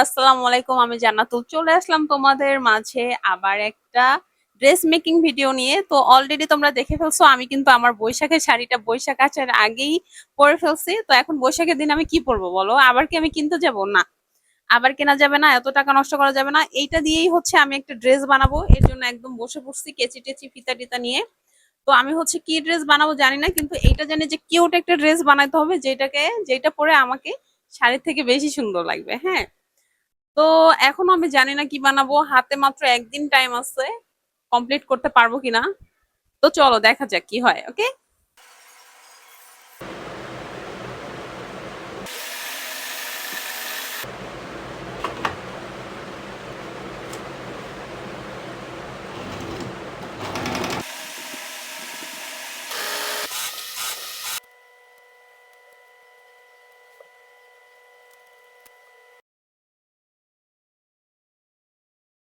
আসসালামু আলাইকুম, আমি জান্নাতুল চলে আসলাম তোমাদের মাঝে আবার একটা ড্রেস মেকিং ভিডিও নিয়ে। তো অলরেডি তোমরা দেখে ফেলছো, আমি কিন্তু আমার বৈশাখের শাড়িটা বৈশাখ আসার আগেই পরে ফেলছি। তো এখন বৈশাখের দিন আমি কি পরবো বলো? আবার কি আমি কিনতে যাব? না, আবার কেনা যাবে না, এত টাকা নষ্ট করা যাবে না। এইটা দিয়েই হচ্ছে আমি একটা ড্রেস বানাবো, এর জন্য একদম বসে পড়ছি কেচি টেচি ফিতা টিতা নিয়ে। তো আমি হচ্ছে কি ড্রেস বানাবো জানি না, কিন্তু এইটা জানি যে কিউট একটা ড্রেস বানাইতে হবে, যেটা পরে আমাকে শাড়ির থেকে বেশি সুন্দর লাগবে। হ্যাঁ, তো এখনো আমি জানি না কি বানাবো, হাতে মাত্র একদিন টাইম আছে, কমপ্লিট করতে পারবো কিনা। তো চলো দেখা যাক কি হয়। ওকে,